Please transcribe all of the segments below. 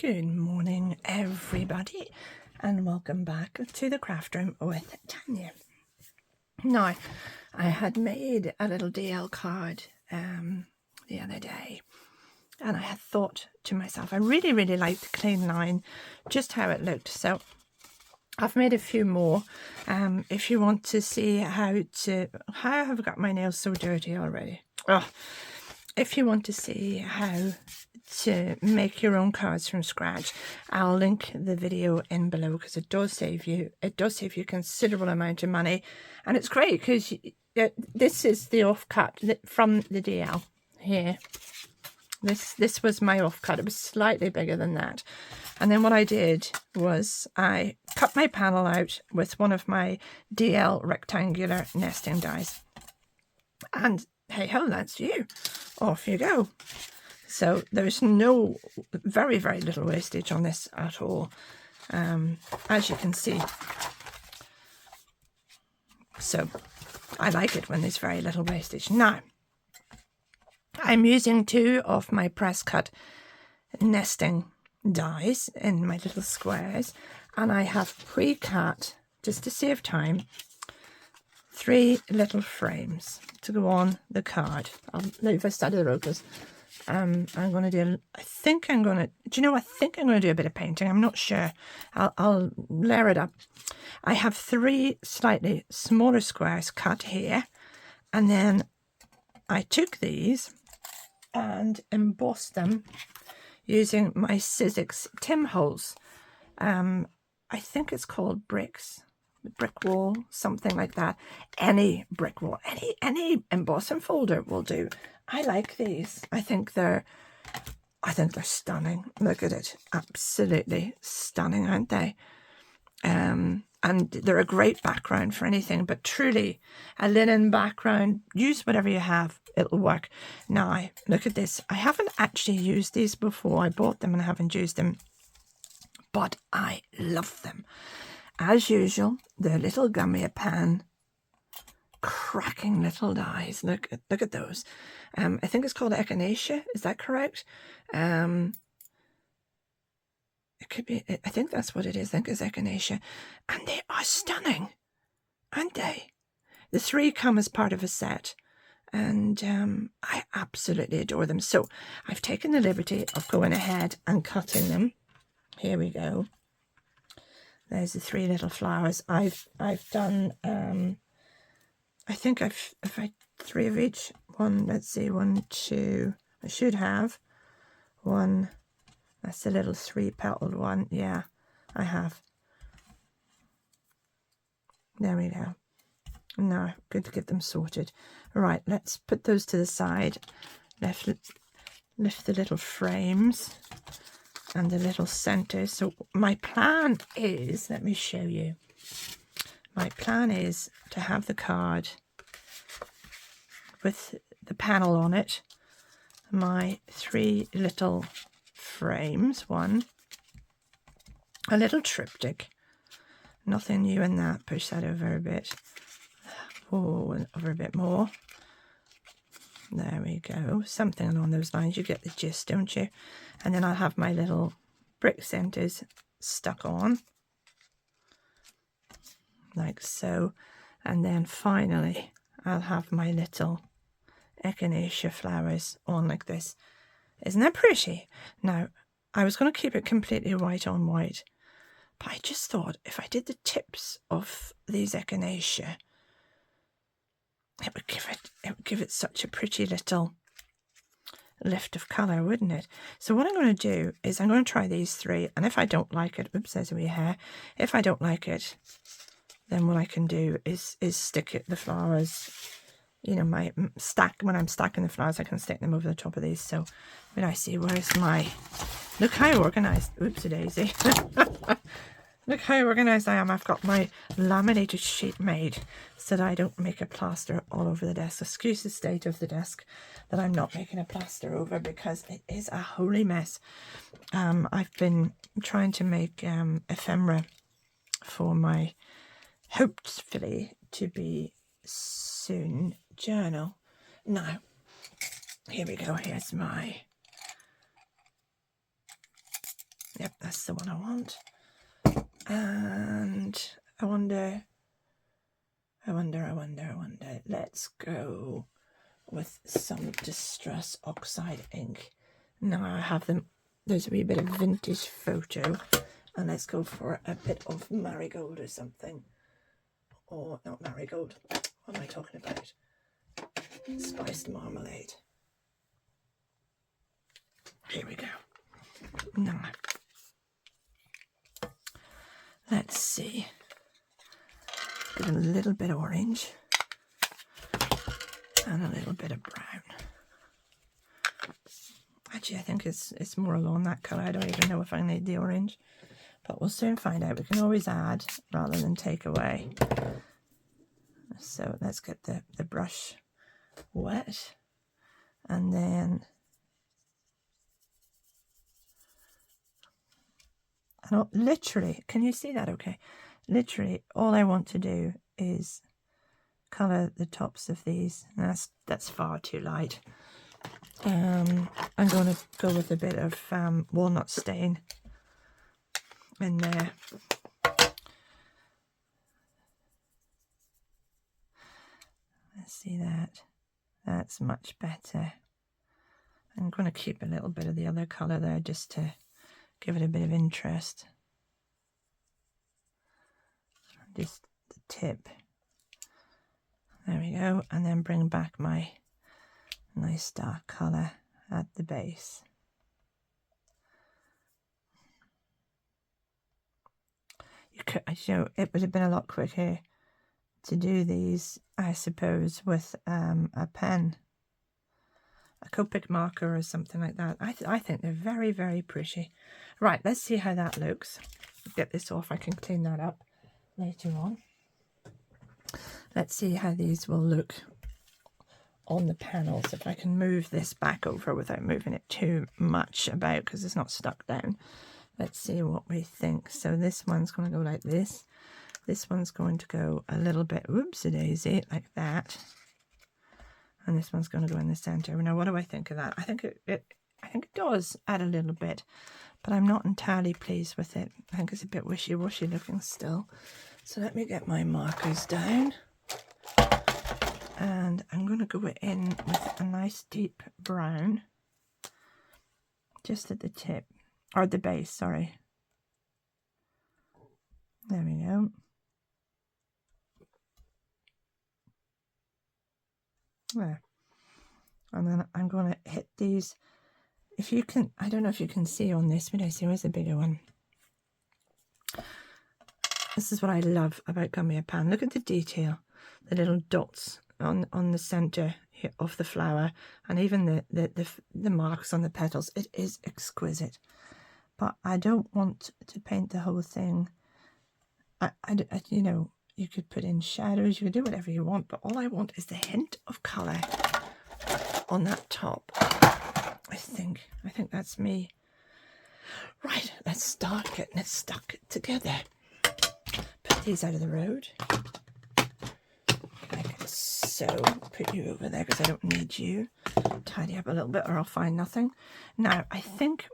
Good morning, everybody, and welcome back to the craft room with Tanya. Now, I had made a little DL card the other day, and I had thought to myself, I really liked the clean line, just how it looked. So I've made a few more. If you want to see how I've got my nails so dirty already. Oh, if you want to see how to make your own cards from scratch, I'll link the video in below, because it does save you a considerable amount of money, and it's great because this is the offcut from the DL here. This was my offcut. It was slightly bigger than that, and then what I did was I cut my panel out with one of my DL rectangular nesting dies, and hey ho, that's you. Off you go. So there's no, very little wastage on this at all, as you can see. So I like it when there's very little wastage. Now, I'm using 2 of my Presscut nesting dies in my little squares, and I have pre-cut, just to save time, 3 little frames to go on the card. I'll leave a side of the rotors. I'm going to do, I think I'm going to do a bit of painting. I'm not sure. I'll layer it up. I have 3 slightly smaller squares cut here, and then I took these and embossed them using my Sizzix Tim Holtz. I think it's called brick wall, something like that. Any brick wall, any embossing folder will do. I like these. I think they're stunning. Look at it. Absolutely stunning, aren't they? And they're a great background for anything, but truly a linen background, use whatever you have, it'll work. Now, look at this. I haven't actually used these before. I bought them and I haven't used them, but I love them. As usual, they're little Gummiapan, cracking little dies. Look at those. I think it's called Echinacea. Is that correct? It could be. I think that's what it is. I think it's Echinacea, and they are stunning, aren't they? The 3 come as part of a set, and I absolutely adore them. So I've taken the liberty of going ahead and cutting them. Here we go. There's the 3 little flowers. I've done. I think I've 3 of each. 1, let's see, 1, 2. I should have 1. That's the little 3-petaled one. Yeah, I have. There we go. Now, good to get them sorted. Right, let's put those to the side. Lift the little frames and the little centers. So my plan is, let me show you. My plan is to have the card with the panel on it, my 3 little frames, 1, a little triptych, nothing new in that, push that over a bit, and over a bit more, there we go, something along those lines. You get the gist, don't you? And then I'll have my little brick centers stuck on, like so, and then finally I'll have my little Echinacea flowers on like this. Isn't that pretty? Now, I was going to keep it completely white on white, but I just thought if I did the tips of these Echinacea, it would give it such a pretty little lift of colour, wouldn't it? So what I'm going to do is I'm going to try these 3, and if I don't like it, oops, there's a wee hair. If I don't like it, then what I can do is stick the flowers, you know, my stack, when I'm stacking the flowers, I can stick them over the top of these. So when I see, where's my, look how organised, oops a daisy. Look how organised I am. I've got my laminated sheet made so that I don't make a plaster all over the desk. Excuse the state of the desk that I'm not making a plaster over, because it is a holy mess. I've been trying to make ephemera for my hopefully to be soon journal. Now, here we go. Here's my That's the one I want. And I wonder. Let's go with some Distress Oxide ink. Now I have them. There's a wee bit of vintage photo. And let's go for a bit of marigold or something. Or not marigold. What am I talking about? Spiced marmalade. Here we go. Now, let's see. Give it a little bit of orange and a little bit of brown. Actually, I think it's more along that colour. I don't even know if I need the orange, but we'll soon find out. We can always add rather than take away. So let's get the brush wet, and then literally, can you see that okay? Literally, all I want to do is colour the tops of these. That's far too light. I'm going to go with a bit of walnut stain in there. Let's see that. That's much better. I'm going to keep a little bit of the other colour there just to give it a bit of interest. Just the tip. There we go. And then bring back my nice dark colour at the base. You know, it would have been a lot quicker to do these, I suppose, with a pen, a Copic marker or something like that. I think they're very, very pretty. Right, let's see how that looks. Get this off. I can clean that up later on. Let's see how these will look on the panels. If I can move this back over without moving it too much about, because it's not stuck down. Let's see what we think. So this one's going to go like this. This one's going to go a little bit, whoopsie-daisy, like that. And this one's going to go in the center. Now, what do I think of that? I think it does add a little bit, but I'm not entirely pleased with it. I think it's a bit wishy-washy looking still. So let me get my markers down. And I'm going to go in with a nice deep brown, just at the tip, or the base, sorry. There we go. There. And then I'm going to hit these. If you can, I don't know if you can see on this, but I see where's the bigger one. This is what I love about Gummiapan. Look at the detail, the little dots on the center of the flower, and even the marks on the petals. It is exquisite. But I don't want to paint the whole thing. I you know, you could put in shadows, you could do whatever you want, but all I want is the hint of colour on that top. I think that's me. Right, let's start getting it stuck together. Put these out of the road. Like so. Put you over there because I don't need you. Tidy up a little bit or I'll find nothing. Now, I think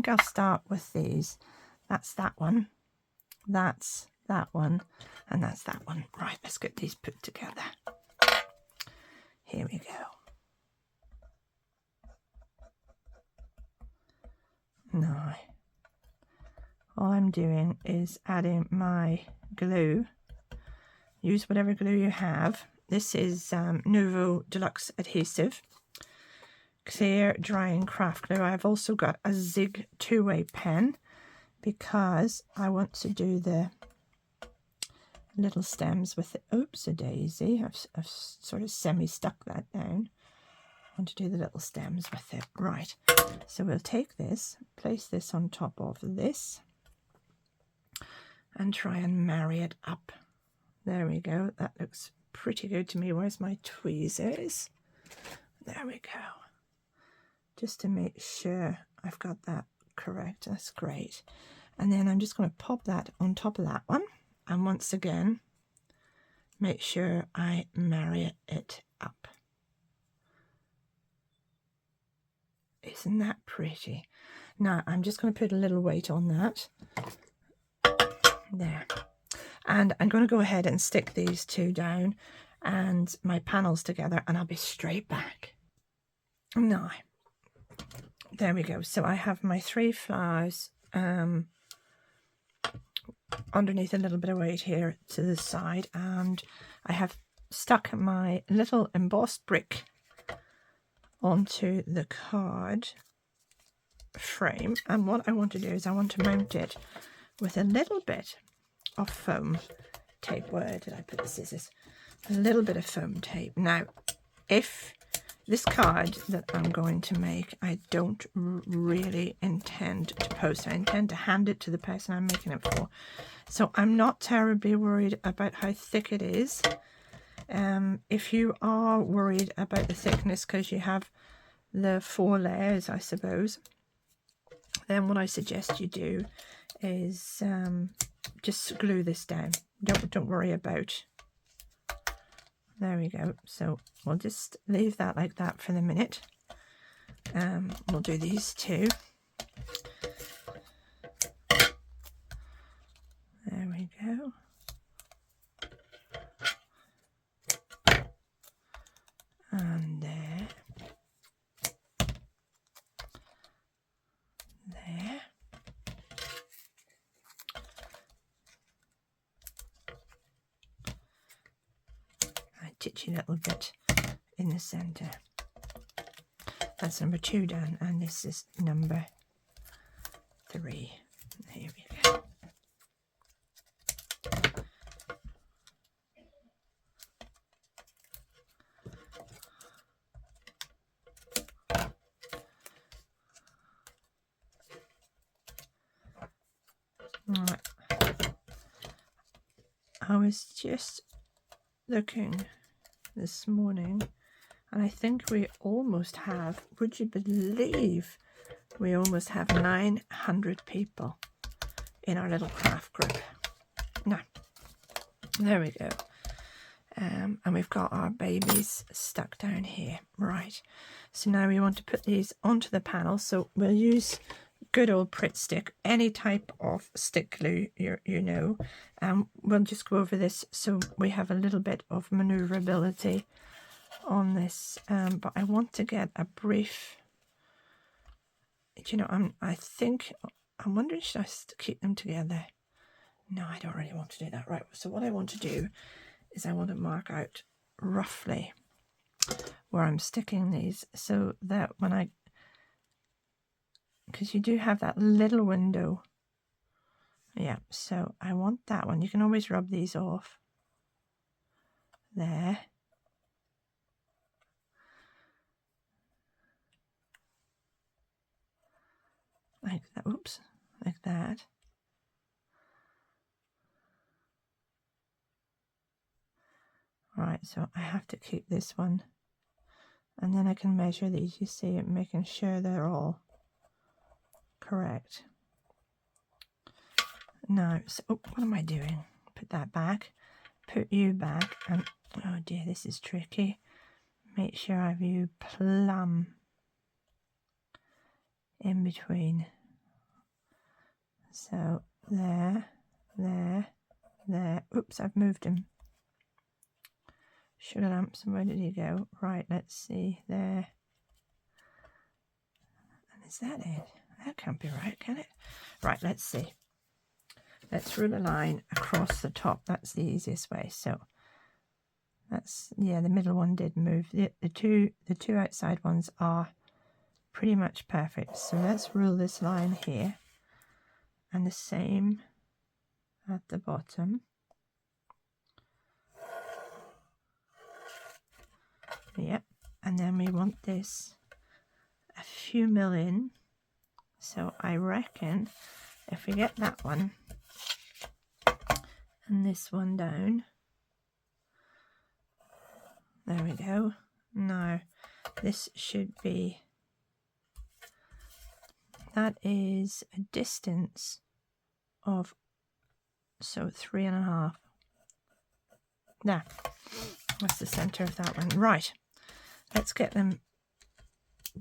I'll start with these. That's that one. That's that one. And that's that one. Right, let's get these put together. Here we go. Now, all I'm doing is adding my glue. Use whatever glue you have. This is Nouveau Deluxe Adhesive. Clear drying craft glue. I've also got a Zig two-way pen because I want to do the little stems with the oops-a-daisy. I've sort of semi-stuck that down. I want to do the little stems with it. Right, so we'll take this, place this on top of this, and try and marry it up. There we go. That looks pretty good to me. Where's my tweezers? There we go. Just to make sure I've got that correct. That's great. And then I'm just going to pop that on top of that one. And once again, make sure I marry it up. Isn't that pretty? Now I'm just going to put a little weight on that. There. And I'm going to go ahead and stick these two down and my panels together, and I'll be straight back. Now, there we go. So I have my 3 flowers underneath a little bit of weight here to the side, and I have stuck my little embossed brick onto the card frame, and what I want to do is I want to mount it with a little bit of foam tape. Where did I put the scissors? A little bit of foam tape. Now, if this card that I'm going to make, I don't really intend to post. I intend to hand it to the person I'm making it for. So I'm not terribly worried about how thick it is. If you are worried about the thickness because you have the 4 layers, I suppose, then what I suggest you do is just glue this down. Don't worry about. There we go. So we'll just leave that like that for the minute. We'll do these two. There we go. And there. There. Titchy little bit in the center. That's number 2 done, and this is number 3. Here we go. Right. I was just looking this morning, and I think we almost have, would you believe, we almost have 900 people in our little craft group. Now, there we go. And we've got our babies stuck down here. Right, so now we want to put these onto the panel. So we'll use good old Pritt stick, any type of stick glue, you know. We'll just go over this so we have a little bit of maneuverability on this. But I want to get a brief, you know, I'm wondering, should I keep them together? No, I don't really want to do that. Right, so what I want to do is I want to mark out roughly where I'm sticking these, so that when I, because you do have that little window. Yeah, so I want that one. You can always rub these off. There. Like that. Oops. Like that. Right, so I have to keep this one. And then I can measure these, you see, and making sure they're all correct. Now, so, oh, what am I doing? Put that back, put you back, and oh dear, this is tricky. Make sure I have you plumb in between. So there, there, there. Oops, I've moved him. Sugar lamps, and where did he go? Right, let's see, there. And is that it? That can't be right, can it? Right, let's see. Let's rule a line across the top. That's the easiest way. So that's, yeah, the middle one did move. The two outside ones are pretty much perfect. So let's rule this line here, and the same at the bottom. Yep, and then we want this a few mil in. So I reckon if we get that one and this one down, there we go. Now this should be, that is a distance of, so 3.5. There, that's the center of that one. Right, let's get them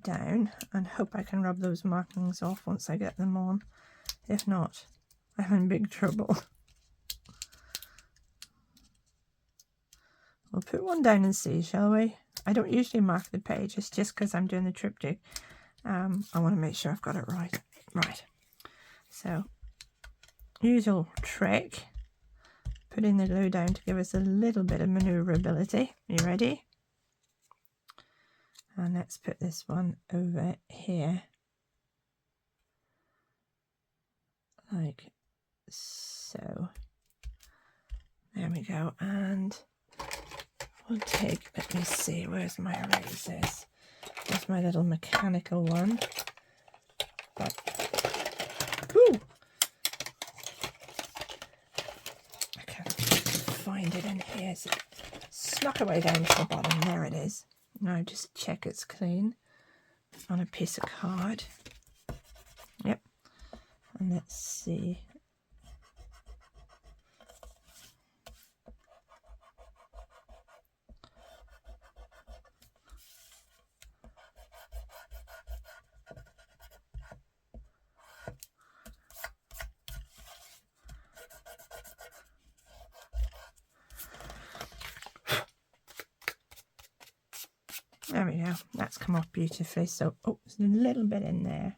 down and hope I can rub those markings off once I get them on. If not, I'm in big trouble. We'll put one down and see, shall we? I don't usually mark the page, it's just because I'm doing the triptych. I want to make sure I've got it right. Right. So, usual trick, putting the glue down to give us a little bit of manoeuvrability. You ready? And let's put this one over here, like so. There we go. And we'll take, let me see, where's my erasers? There's my little mechanical one. But, ooh, I can't find it in here. So it snuck away down to the bottom. There it is. Now just check it's clean on a piece of card. Yep. And let's see. There we go, that's come off beautifully. So, oh, there's a little bit in there.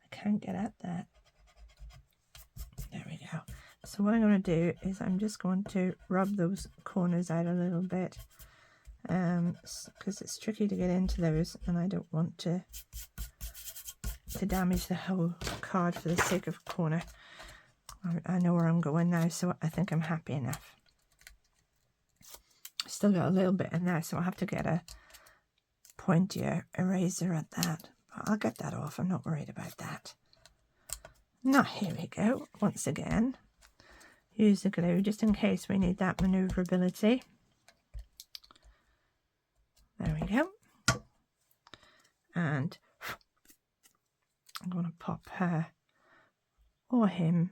I can't get at that. There we go. So what I'm going to do is I'm just going to rub those corners out a little bit, because it's tricky to get into those and I don't want to damage the whole card for the sake of a corner. I know where I'm going now, so I think I'm happy enough. Still got a little bit in there, so I'll have to get a pointier eraser at that, but I'll get that off. I'm not worried about that. Now here we go. Once again, use the glue just in case we need that manoeuvrability. There we go. And I'm going to pop her or him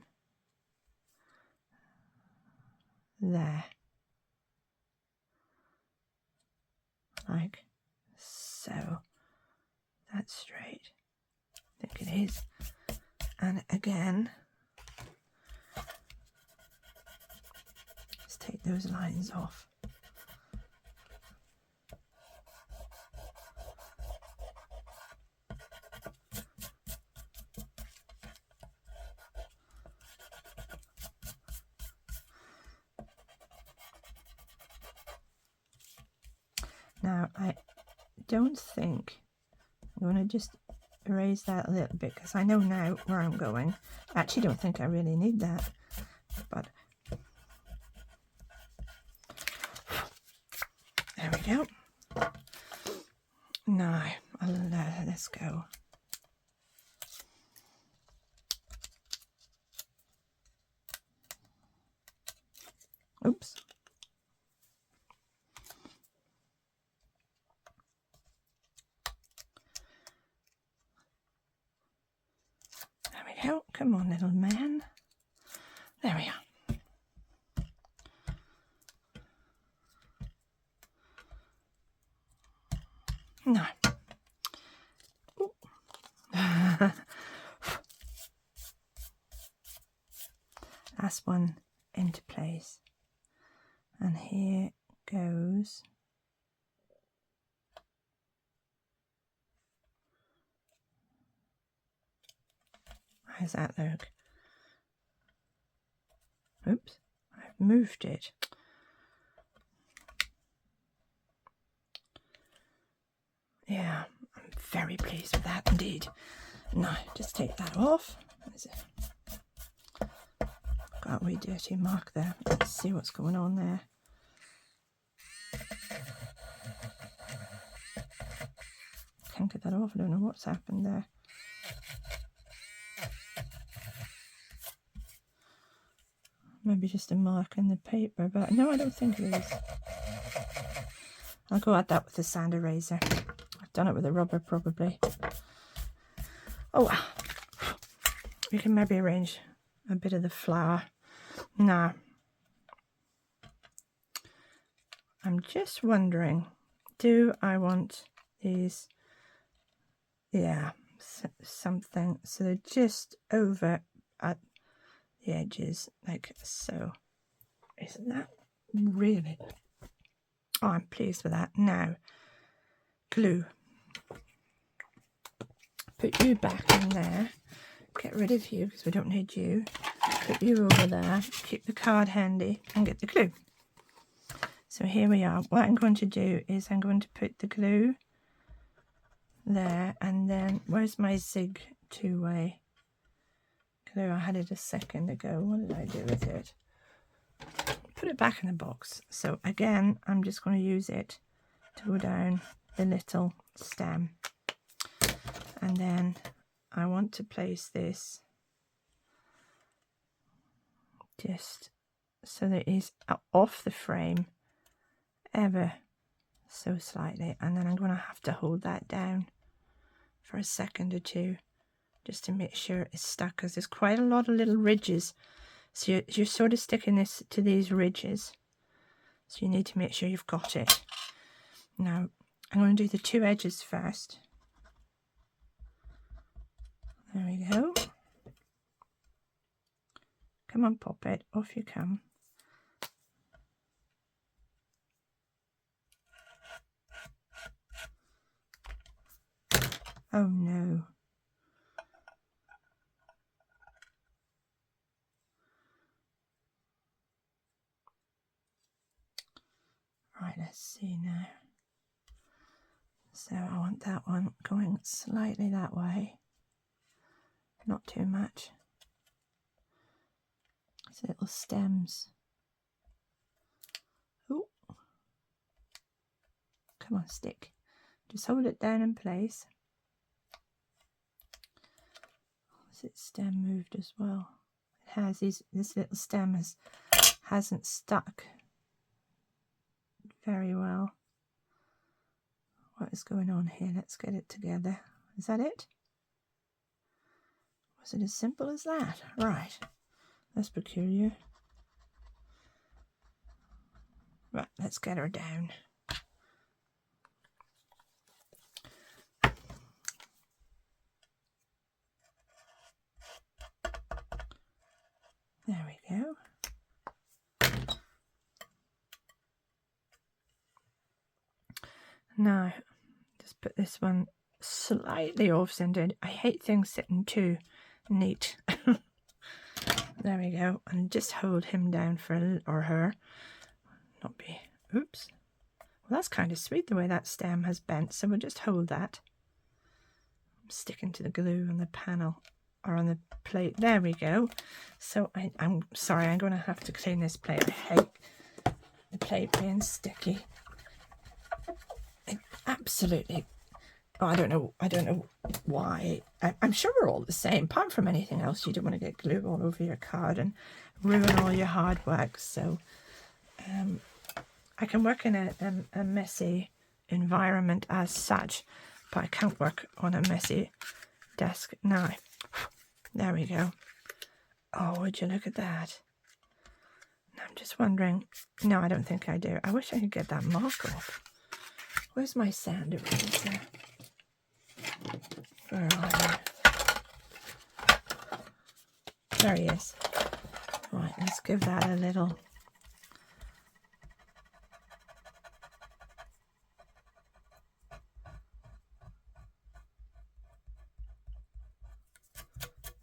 there, like so. That's straight. I think it is. And again, let's take those lines off. Now, I don't think I'm going to just erase that a little bit because I know now where I'm going. I actually don't think I really need that, but there we go. Now, let's go. Oops. Oh, come on, little man. There we are. No. Last one into place. And here goes. How's that look? Oops, I've moved it. Yeah, I'm very pleased with that indeed. Now, just take that off. Got a wee dirty mark there. Let's see what's going on there. Can't get that off. I don't know what's happened there. Maybe just a mark in the paper, but no, I don't think it is. I'll go at that with a sand eraser. I've done it with a rubber probably. Oh, we can maybe arrange a bit of the flower. Now, I'm just wondering, do I want these yeah, something. So they're just over at the edges, like so. Isn't that really? Oh, I'm pleased with that. Now, glue. Put you back in there. Get rid of you because we don't need you. Put you over there. Keep the card handy and get the glue. So here we are. What I'm going to do is I'm going to put the glue there, and then where's my Zig two-way glue? I had it a second ago. What did I do with it? Put it back in the box. So again, I'm just going to use it to go down the little stem, and then I want to place this just so that it is off the frame ever so slightly, and then I'm going to have to hold that down for a second or two just to make sure it's stuck, because there's quite a lot of little ridges, so you're sort of sticking this to these ridges, so you need to make sure you've got it. Now I'm going to do the two edges first. There we go. Come on, pop it, off you come. Oh no. Right, let's see now. So I want that one going slightly that way. Not too much. It's little stems. Oh. Come on, stick. Just hold it down in place. Has its stem moved as well? It has. This little stem hasn't stuck very well. What is going on here? Let's get it together. Is that it? Was it as simple as that? Right. That's peculiar. Right, let's get her down. There we go. Now, just put this one slightly off-centered. I hate things sitting too neat. There we go. And just hold him down for or her. Not be. Oops. Well, that's kind of sweet the way that stem has bent. So we'll just hold that. I'm sticking to the glue on the panel or on the plate. There we go. So I'm sorry. I'm going to have to clean this plate. I hate the plate being sticky. It absolutely. Oh, I don't know why. I'm sure we're all the same. Apart from anything else, you don't want to get glue all over your card and ruin all your hard work. So I can work in a messy environment as such, but I can't work on a messy desk now. There we go. Oh, would you look at that? I'm just wondering. No, I don't think I do. I wish I could get that mark off. Where's my sand eraser? Where are you? There he is. Right, let's give that a little.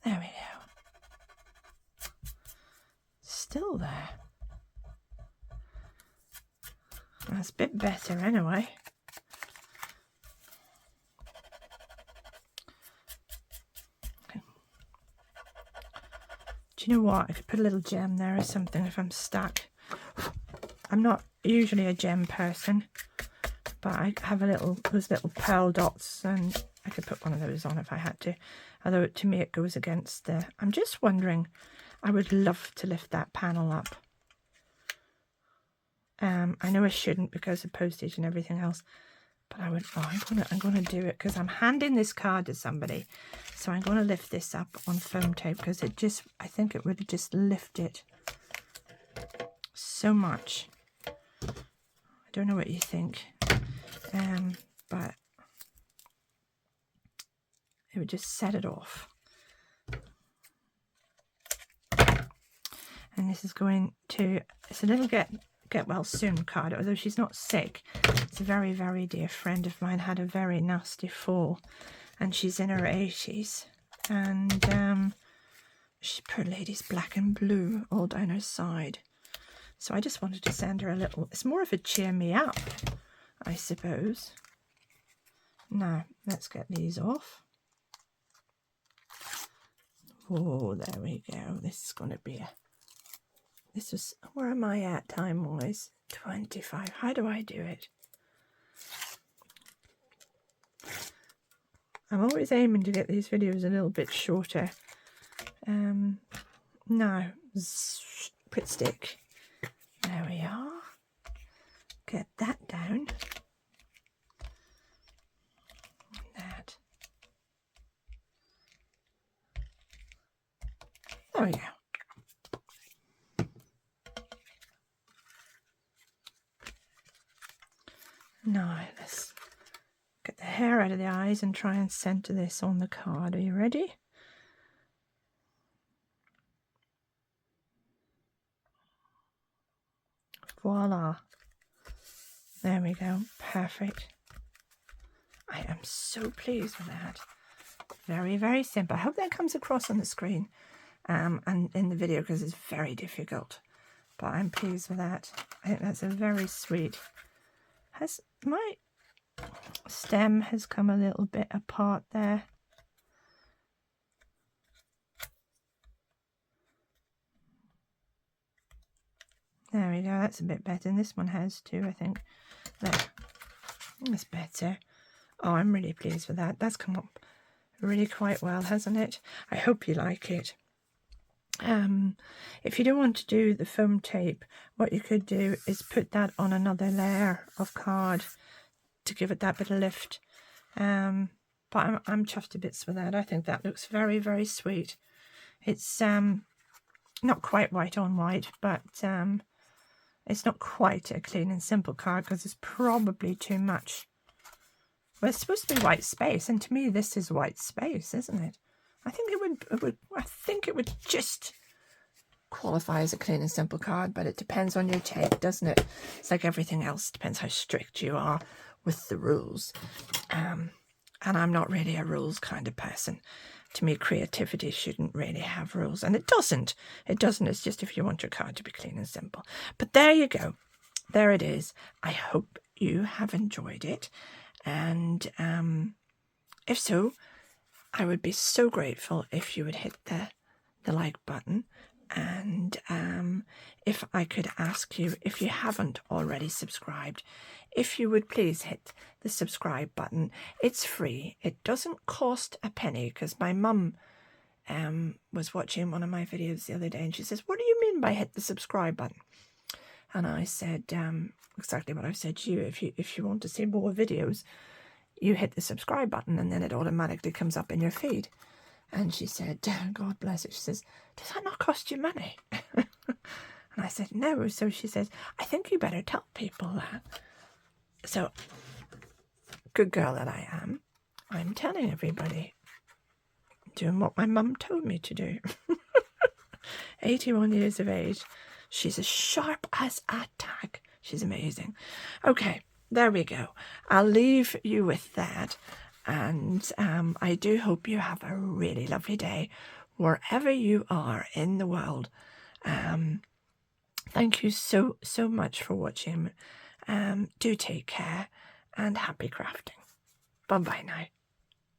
There we go. Still there. That's a bit better anyway. Do you know what? I could put a little gem there or something if I'm stuck. I'm not usually a gem person, but I have those little pearl dots, and I could put one of those on if I had to. Although to me it goes against the. I'm just wondering. I would love to lift that panel up. I know I shouldn't because of postage and everything else, but I would. Oh, I'm gonna do it because I'm handing this card to somebody, so I'm gonna lift this up on foam tape because I think it would just lift it so much. I don't know what you think, but it would just set it off. And this is going to, it's a little get well soon card, although she's not sick. It's a very, very dear friend of mine, had a very nasty fall, and she's in her 80s. And she, poor lady's black and blue all down her side. So I just wanted to send her a little, it's more of a cheer me up, I suppose. Now, let's get these off. Oh, there we go. This is going to be a, this was, where am I at time-wise? 25. How do I do it? I'm always aiming to get these videos a little bit shorter. Now, Prit stick. There we are. Get that down. That. There we go. Now let's get the hair out of the eyes and try and center this on the card. Are you ready? Voila. There we go. Perfect. I am so pleased with that. Very, very simple. I hope that comes across on the screen and in the video, because it's very difficult. But I'm pleased with that. I think that's a very sweet. Has my stem has come a little bit apart there. There we go, that's a bit better. And this one has too, I think. There. That's better. Oh, I'm really pleased with that. That's come up really quite well, hasn't it? I hope you like it. If you don't want to do the foam tape, what you could do is put that on another layer of card to give it that bit of lift. But I'm chuffed to bits with that. I think that looks very, very sweet. It's not quite white on white, but it's not quite a clean and simple card because it's probably too much. Well, it's supposed to be white space, and to me this is white space, isn't it? I think it would just qualify as a clean and simple card, but it depends on your take, doesn't it? It's like everything else, depends how strict you are with the rules. And I'm not really a rules kind of person. To me, creativity shouldn't really have rules, and it doesn't. It doesn't. It's just if you want your card to be clean and simple. But there you go. There it is. I hope you have enjoyed it, and if so, I would be so grateful if you would hit the like button, and if I could ask you, if you haven't already subscribed, if you would please hit the subscribe button. It's free. It doesn't cost a penny, because my mum was watching one of my videos the other day and she says, "What do you mean by hit the subscribe button?" And I said exactly what I've said to you. If you want to see more videos, you hit the subscribe button and then it automatically comes up in your feed. And she said, God bless it, she says, "Does that not cost you money?" And I said, "No." So she says, "I think you better tell people that." So, good girl that I am, I'm telling everybody, doing what my mum told me to do. 81 years of age. She's as sharp as a tack. She's amazing. Okay, there we go. I'll leave you with that. And I do hope you have a really lovely day wherever you are in the world. Thank you so much for watching. Do take care and happy crafting. Bye bye now.